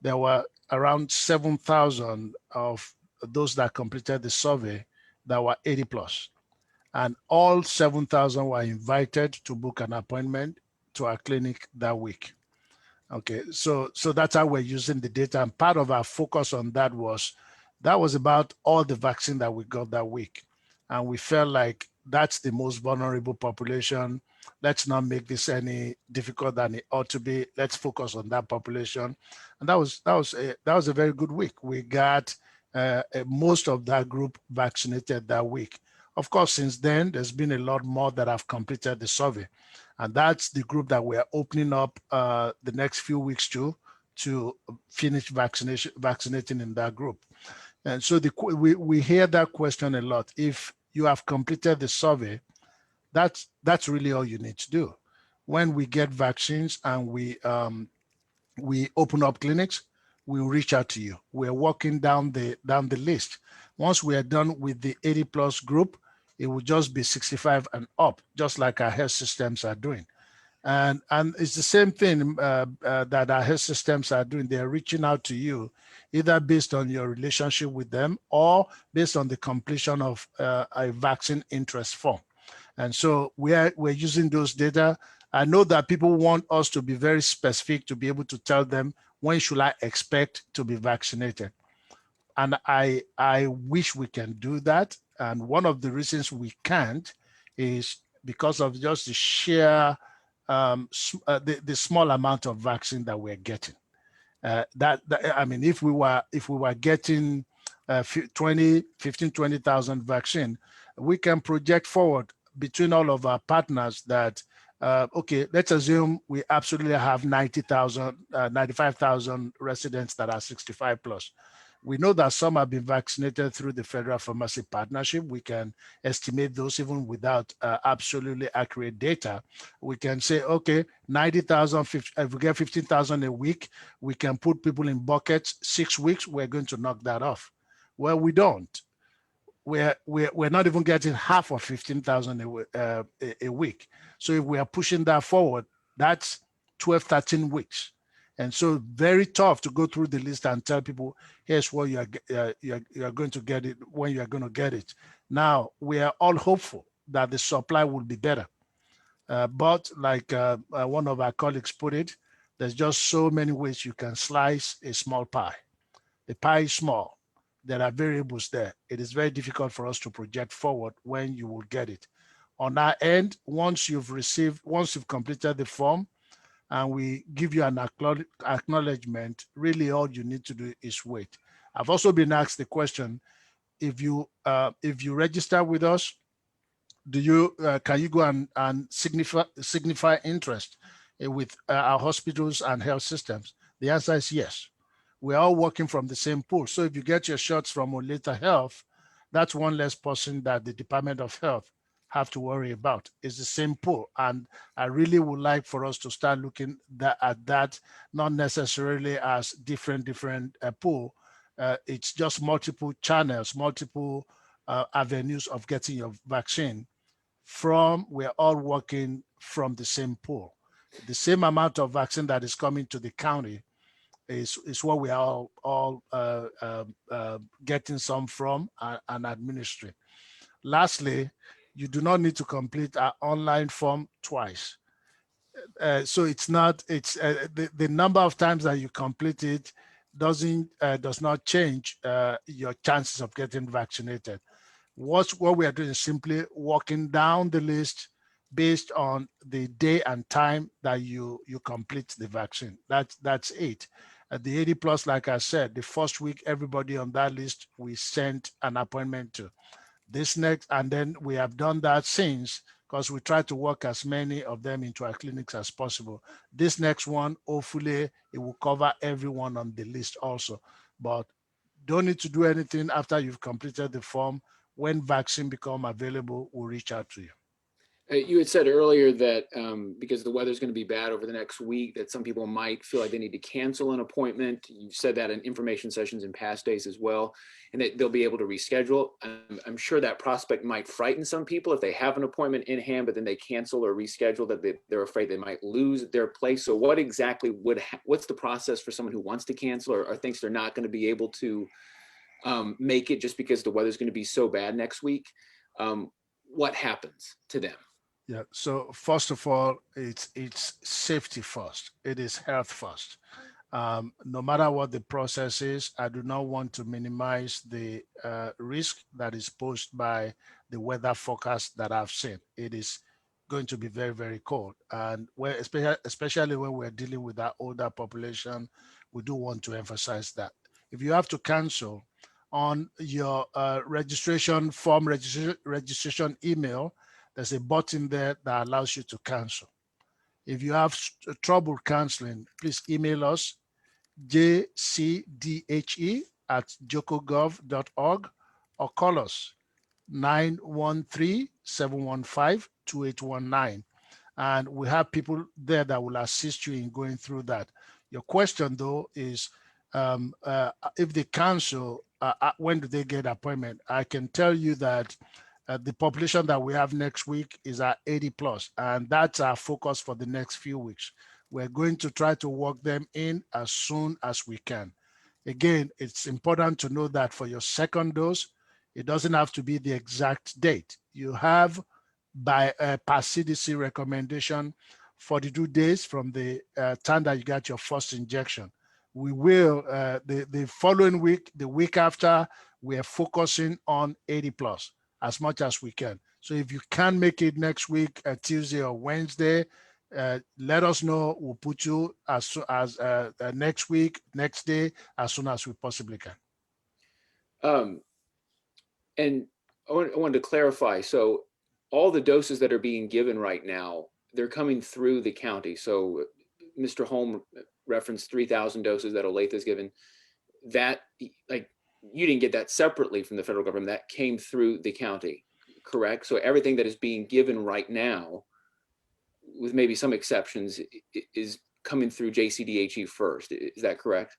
B: there were around 7,000 of those that completed the survey that were 80 plus. And all 7,000 were invited to book an appointment to our clinic that week. Okay, so that's how we're using the data. And part of our focus on that was about all the vaccine that we got that week. And we felt like that's the most vulnerable population. Let's not make this any difficult than it ought to be. Let's focus on that population. And that was a very good week. We got most of that group vaccinated that week. Of course, since then, there's been a lot more that have completed the survey. And that's the group that we're opening up the next few weeks to finish vaccinating in that group. And so we hear that question a lot. If you have completed the survey, that's really all you need to do. When we get vaccines and we open up clinics, we'll reach out to you. We're walking down the list. Once we are done with the 80 plus group, it will just be 65 and up, just like our health systems are doing. And it's the same thing that our health systems are doing. They're reaching out to you, either based on your relationship with them or based on the completion of a vaccine interest form. And so we're using those data. I know that people want us to be very specific to be able to tell them, when should I expect to be vaccinated? And I wish we can do that. And one of the reasons we can't is because of just the sheer the small amount of vaccine that we're getting. I mean, if we were getting 20,000 vaccine, we can project forward between all of our partners that okay, let's assume we absolutely have 95,000 residents that are 65 plus. We know that some have been vaccinated through the Federal Pharmacy Partnership. We can estimate those even without absolutely accurate data. We can say, okay, 90,000, if we get 15,000 a week, we can put people in buckets. 6 weeks, we're going to knock that off. Well, we don't. We're not even getting half of 15,000 a week. So if we are pushing that forward, that's 12, 13 weeks. And so very tough to go through the list and tell people, here's what you are going to get it, when you are going to get it. Now, we are all hopeful that the supply will be better. But like one of our colleagues put it, there's just so many ways you can slice a small pie. The pie is small. There are variables there. It is very difficult for us to project forward when you will get it. On our end, once you've completed the form, and we give you an acknowledgement, really all you need to do is wait. I've also been asked the question, if you register with us, can you go and signify interest with our hospitals and health systems? The answer is yes. We're all working from the same pool. So if you get your shots from Oleta Health, that's one less person that the Department of Health have to worry about. It's the same pool. And I really would like for us to start looking at that, not necessarily as different pool. It's just multiple channels, multiple avenues of getting your vaccine we're all working from the same pool. The same amount of vaccine that is coming to the county is what we are all getting some from and administering. Lastly, you do not need to complete our online form twice. So the number of times that you complete it does not change your chances of getting vaccinated. What we are doing is simply walking down the list based on the day and time that you complete the vaccine. That's it. At the 80 plus, like I said, the first week, everybody on that list, we sent an appointment to. This next, and then we have done that since, because we try to work as many of them into our clinics as possible. This next one, hopefully it will cover everyone on the list also, but don't need to do anything after you've completed the form. When vaccine become available, we'll reach out to you.
E: You had said earlier that because the weather's going to be bad over the next week, that some people might feel like they need to cancel an appointment. You've said that in information sessions in past days as well, and that they'll be able to reschedule. I'm sure that prospect might frighten some people if they have an appointment in hand, but then they cancel or reschedule, that they're afraid they might lose their place. So what exactly what's the process for someone who wants to cancel or thinks they're not going to be able to make it just because the weather's going to be so bad next week, what happens to them?
B: Yeah. So first of all, it's safety first. It is health first. No matter what the process is, I do not want to minimize the risk that is posed by the weather forecast that I've seen. It is going to be very, very cold. And where, especially when we're dealing with that older population, we do want to emphasize that. If you have to cancel on your registration form, registration email, there's a button there that allows you to cancel. If you have trouble canceling, please email us jcdhe@jocogov.org or call us 913-715-2819. And we have people there that will assist you in going through that. Your question though is if they cancel, when do they get appointment? I can tell you that the population that we have next week is at 80 plus, and that's our focus for the next few weeks. We're going to try to work them in as soon as we can. Again, it's important to know that for your second dose, it doesn't have to be the exact date. You have, by per CDC recommendation, 42 days from the time that you got your first injection. We will, the following week, the week after, we are focusing on 80 plus as much as we can. So if you can make it next week, Tuesday or Wednesday, let us know. We'll put you as soon as next week, next day, as soon as we possibly can.
E: And I wanted to clarify. So all the doses that are being given right now, they're coming through the county. So Mr. Holm referenced 3,000 doses that Olathe has given. That, like, you didn't get that separately from the federal government. That came through the county, correct? So everything that is being given right now, with maybe some exceptions, is coming through JCDHE first. Is that correct?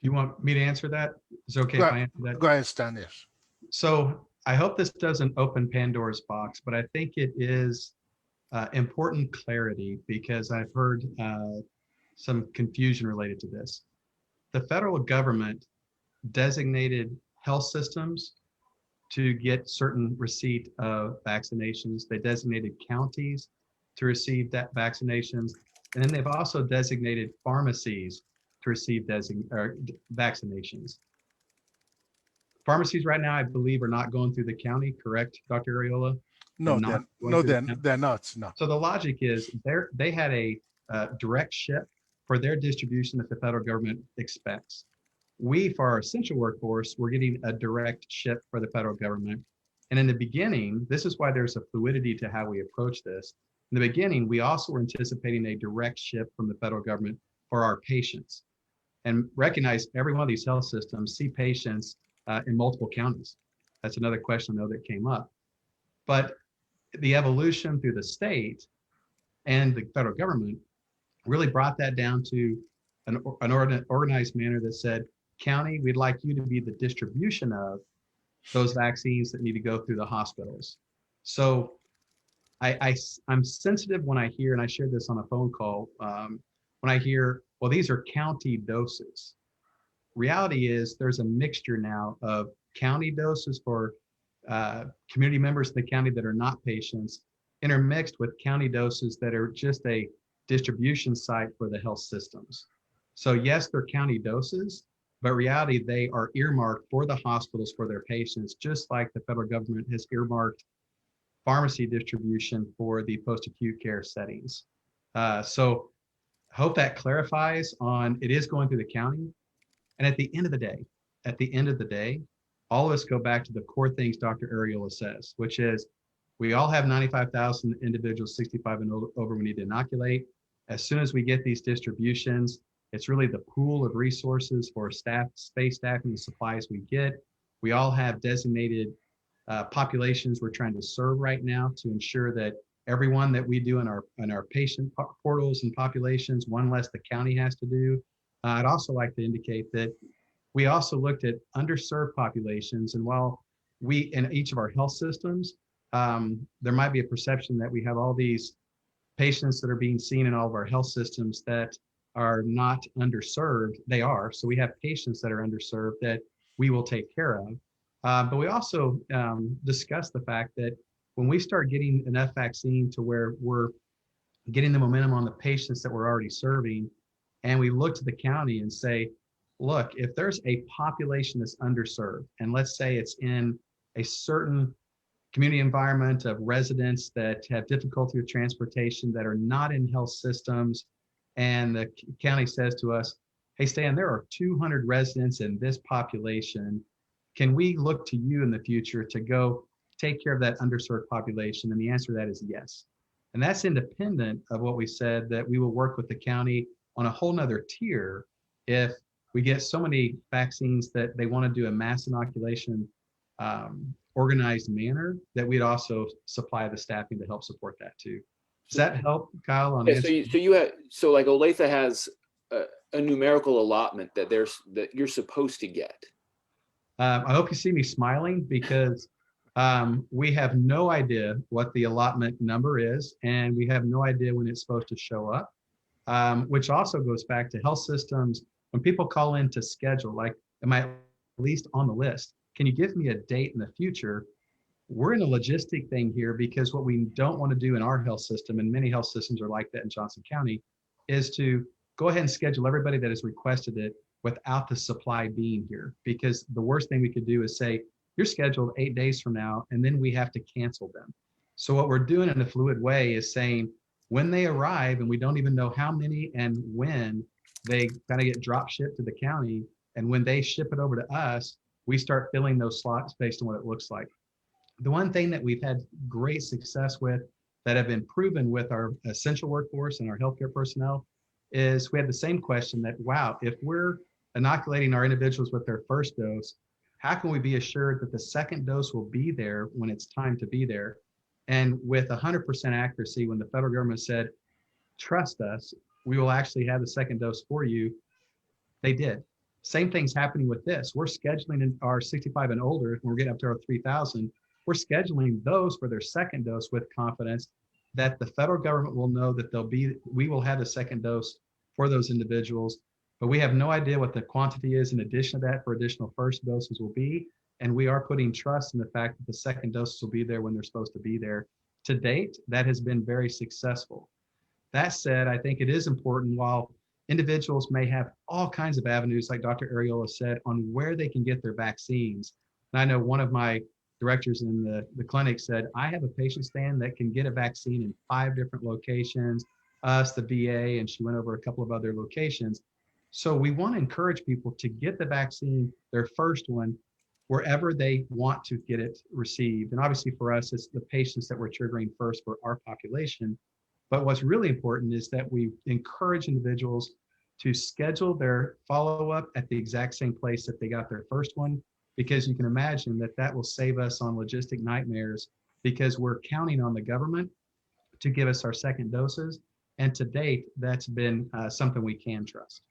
C: Do you want me to answer that? Is it okay if I answer that?
B: Go ahead, Stan. Yes.
C: So I hope this doesn't open Pandora's box, but I think it is important clarity because I've heard some confusion related to this. The federal government designated health systems to get certain receipt of vaccinations. They designated counties to receive that vaccinations. And then they've also designated pharmacies to receive vaccinations. Pharmacies right now, I believe, are not going through the county, correct, Dr. Ariola?
B: No, they're not. No.
C: So the logic is they had a direct ship for their distribution that the federal government expects. We, for our essential workforce, we're getting a direct ship for the federal government. And in the beginning, this is why there's a fluidity to how we approach this. In the beginning, we also were anticipating a direct ship from the federal government for our patients. And recognize every one of these health systems see patients in multiple counties. That's another question I know that came up. But the evolution through the state and the federal government really brought that down to an organized manner that said, county, we'd like you to be the distribution of those vaccines that need to go through the hospitals. So I'm sensitive when I hear, and I shared this on a phone call, when I hear, well, these are county doses. Reality is there's a mixture now of county doses for community members of the county that are not patients, intermixed with county doses that are just a distribution site for the health systems. So yes, they're county doses, but reality, they are earmarked for the hospitals for their patients, just like the federal government has earmarked pharmacy distribution for the post-acute care settings. So I hope that clarifies on it is going through the county. And at the end of the day, all of us go back to the core things Dr. Ariola says, which is we all have 95,000 individuals 65 and over we need to inoculate. As soon as we get these distributions, it's really the pool of resources for staff, space staffing, the supplies we get. We all have designated populations we're trying to serve right now to ensure that everyone that we do in our patient portals and populations, one less the county has to do. I'd also like to indicate that we also looked at underserved populations, and while we in each of our health systems, there might be a perception that we have all these patients that are being seen in all of our health systems that are not underserved. They are. So we have patients that are underserved that we will take care of. But we also discussed the fact that when we start getting enough vaccine to where we're getting the momentum on the patients that we're already serving, and we look to the county and say, look, if there's a population that's underserved, and let's say it's in a certain community environment of residents that have difficulty with transportation, that are not in health systems, and the county says to us, hey, Stan, there are 200 residents in this population. Can we look to you in the future to go take care of that underserved population? And the answer to that is yes. And that's independent of what we said, that we will work with the county on a whole nother tier if we get so many vaccines that they want to do a mass inoculation organized manner, that we'd also supply the staffing to help support that too. Does that help, Kyle? On
E: yeah, so like Olathe has a numerical allotment that you're supposed to get.
C: I hope you see me smiling, because we have no idea what the allotment number is, and we have no idea when it's supposed to show up, which also goes back to health systems. When people call in to schedule, like, am I at least on the list? Can you give me a date in the future? We're in a logistic thing here, because what we don't want to do in our health system, and many health systems are like that in Johnson County, is to go ahead and schedule everybody that has requested it without the supply being here. Because the worst thing we could do is say, you're scheduled 8 days from now, and then we have to cancel them. So what we're doing in a fluid way is saying, when they arrive, and we don't even know how many and when, they kind of get drop shipped to the county. And when they ship it over to us, we start filling those slots based on what it looks like. The one thing that we've had great success with, that have been proven with our essential workforce and our healthcare personnel, is we had the same question that, wow, if we're inoculating our individuals with their first dose, how can we be assured that the second dose will be there when it's time to be there? And with 100% accuracy, when the federal government said, trust us, we will actually have the second dose for you, they did. Same thing's happening with this. We're scheduling in our 65 and older, when we're getting up to our 3,000, we're scheduling those for their second dose with confidence that the federal government will know that we will have a second dose for those individuals. But we have no idea what the quantity is in addition to that for additional first doses will be. And we are putting trust in the fact that the second doses will be there when they're supposed to be there. To date, that has been very successful. That said, I think it is important, while individuals may have all kinds of avenues, like Dr. Ariola said, on where they can get their vaccines. And I know one of my directors in the clinic said, I have a patient, Stan, that can get a vaccine in 5 different locations, us, the VA, and she went over a couple of other locations. So we want to encourage people to get the vaccine, their first one, wherever they want to get it received. And obviously for us, it's the patients that we're triggering first for our population. But what's really important is that we encourage individuals to schedule their follow-up at the exact same place that they got their first one, because you can imagine that that will save us on logistic nightmares, because we're counting on the government to give us our second doses. And to date, that's been something we can trust.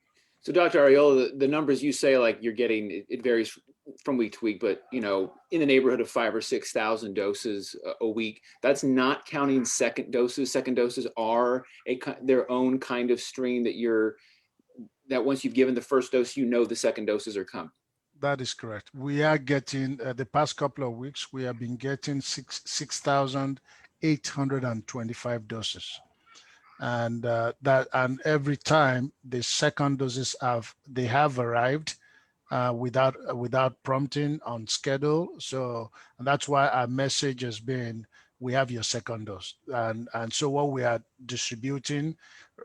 E: So Dr. Ariola, the numbers you say, like you're getting, it varies from week to week, but in the neighborhood of 5,000 or 6,000 doses a week. That's not counting second doses. Second doses are their own kind of stream that once you've given the first dose, the second doses are coming.
B: That is correct. We are getting, the past couple of weeks, we have been getting 6,825 doses. And and every time the second doses have arrived without prompting, on schedule. So and that's why our message has been, we have your second dose. And so what we are distributing,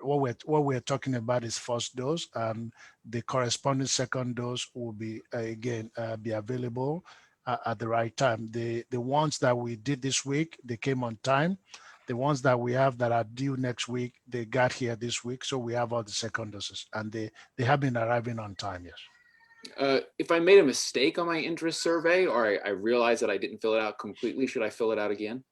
B: what we're talking about is first dose, and the corresponding second dose will be again be available at the right time. The ones that we did this week, they came on time. The ones that we have that are due next week, they got here this week. So we have all the second doses, and they have been arriving on time, yes.
E: If I made a mistake on my interest survey, or I realized that I didn't fill it out completely, should I fill it out again?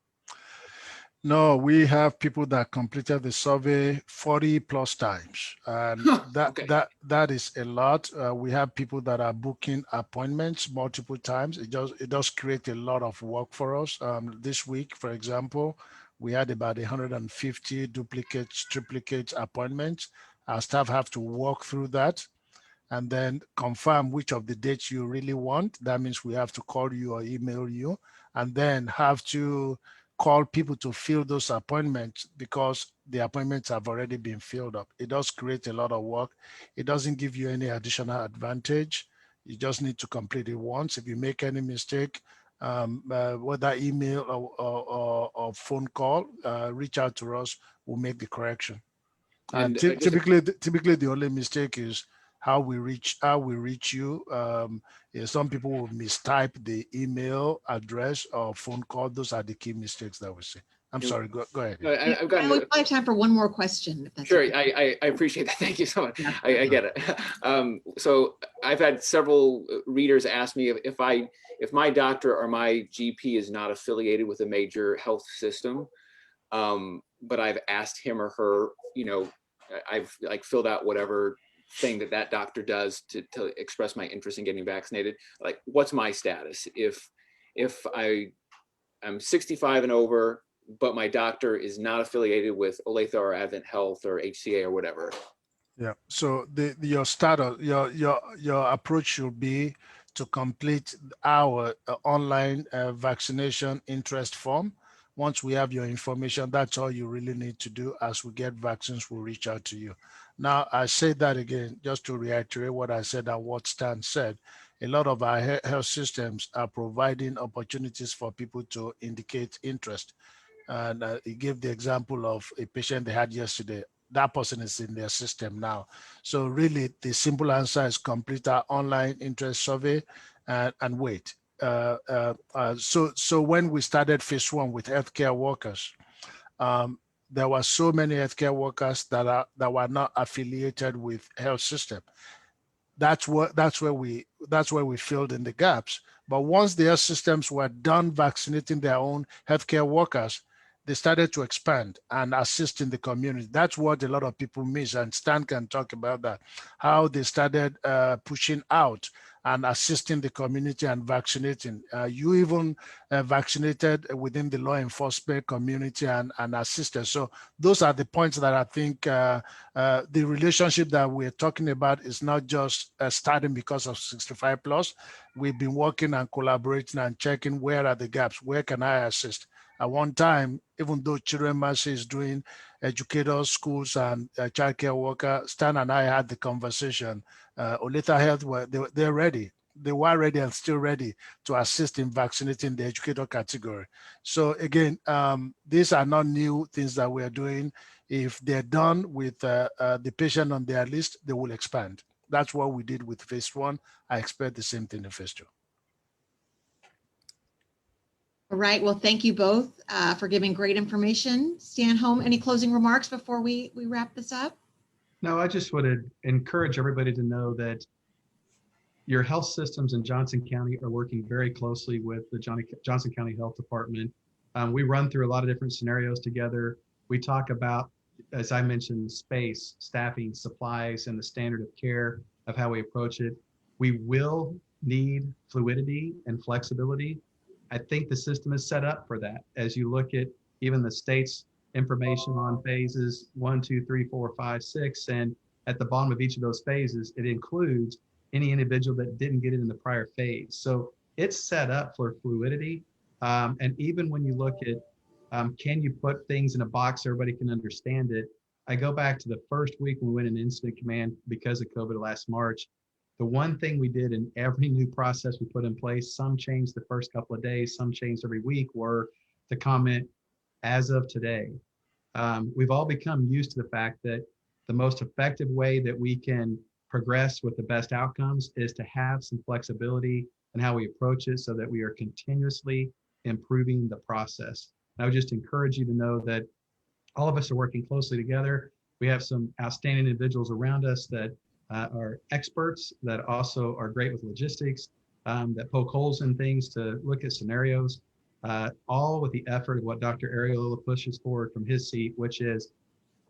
B: No, we have people that completed the survey 40 plus times, and that is a lot. We have people that are booking appointments multiple times. It does create a lot of work for us. This week, for example, we had about 150 duplicates, triplicates appointments. Our staff have to walk through that. and then confirm which of the dates you really want. That means we have to call you or email you, and then have to call people to fill those appointments because the appointments have already been filled up. It does create a lot of work. It doesn't give you any additional advantage. You just need to complete it once. If you make any mistake, whether email or phone call, reach out to us. We'll make the correction. And
E: And
B: typically, the only mistake is how we reach you. Some people will mistype the email address or phone call. Those are the key mistakes that we see. I'm sorry. Go ahead.
E: I've
A: We
E: gotten
A: probably have time for one more question. If that's
E: Sure,
A: okay.
E: I appreciate that. Thank you so much.
A: Yeah.
E: I get it. So I've had several readers ask me if my doctor or my GP is not affiliated with a major health system, but I've asked him or her, I've like filled out whatever thing that doctor does to express my interest in getting vaccinated. Like, what's my status if I'm 65 and over, but my doctor is not affiliated with Olathe or Advent Health or HCA or whatever?
B: Yeah. So your status, your approach should be to complete our online vaccination interest form. Once we have your information, that's all you really need to do. As we get vaccines, we'll reach out to you. Now, I say that again, just to reiterate what I said and what Stan said. A lot of our health systems are providing opportunities for people to indicate interest. And he gave the example of a patient they had yesterday. That person is in their system now. So really, the simple answer is complete our online interest survey and wait. So when we started phase 1 with healthcare workers, there were so many healthcare workers that were not affiliated with health system. That's where we filled in the gaps. But once the health systems were done vaccinating their own healthcare workers, they started to expand and assist in the community. That's what a lot of people miss, and Stan can talk about that, how they started pushing out and assisting the community and vaccinating. You even vaccinated within the law enforcement community and assisted. So those are the points that I think the relationship that we're talking about is not just starting because of 65 plus. We've been working and collaborating and checking where are the gaps, where can I assist. At one time, even though Children Mercy is doing educators, schools, and childcare worker, Stan and I had the conversation. Olathe Health, they're ready. They were ready and still ready to assist in vaccinating the educator category. So again, these are not new things that we are doing. If they're done with the patient on their list, they will expand. That's what we did with phase 1. I expect the same thing in phase 2.
A: All right. Well, thank you both for giving great information. Stan Home, any closing remarks before we wrap this up?
C: No, I just would encourage everybody to know that your health systems in Johnson County are working very closely with the Johnson County Health Department. We run through a lot of different scenarios together. We talk about, as I mentioned, space, staffing, supplies, and the standard of care of how we approach it. We will need fluidity and flexibility. I think the system is set up for that. As you look at even the state's information on phases 1, 2, 3, 4, 5, 6, and at the bottom of each of those phases, it includes any individual that didn't get it in the prior phase. So it's set up for fluidity. And even when you look at, can you put things in a box so everybody can understand it? I go back to the first week when we went in incident command because of COVID last March. The one thing we did in every new process we put in place, some changed the first couple of days, some changed every week, were to comment as of today. We've all become used to the fact that the most effective way that we can progress with the best outcomes is to have some flexibility in how we approach it so that we are continuously improving the process. And I would just encourage you to know that all of us are working closely together. We have some outstanding individuals around us that are experts, that also are great with logistics, that poke holes in things to look at scenarios, all with the effort of what Dr. Ariola pushes forward from his seat, which is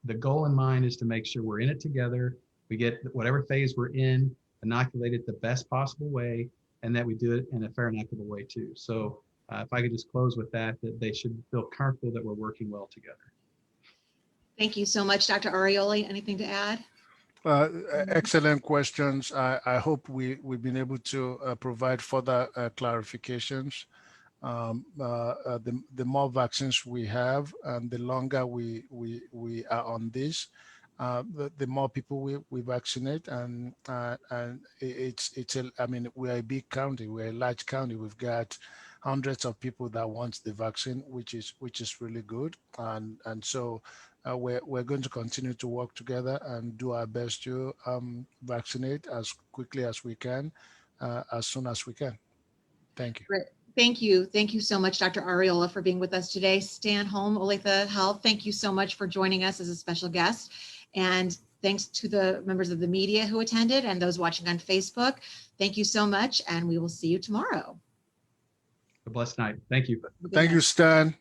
C: the goal in mind is to make sure we're in it together. We get whatever phase we're in inoculated the best possible way, and that we do it in a fair and equitable way too. So if I could just close with that they should feel comfortable that we're working well together.
A: Thank you so much, Dr. Arioli. Anything to add?
B: Excellent questions. I hope we've been able to provide further clarifications. The more vaccines we have and the longer we are on this, the more people we vaccinate, and I mean, we're a big county, we're a large county. We've got hundreds of people that want the vaccine, which is really good, and so we're going to continue to work together and do our best to vaccinate as quickly as we can, as soon as we can. Thank you.
A: Great. Thank you. Thank you so much, Dr. Ariola, for being with us today. Stan Holm, Olathe Health, thank you so much for joining us as a special guest. And thanks to the members of the media who attended and those watching on Facebook. Thank you so much, and we will see you tomorrow.
C: A blessed night. Thank you.
B: Thank you, Stan.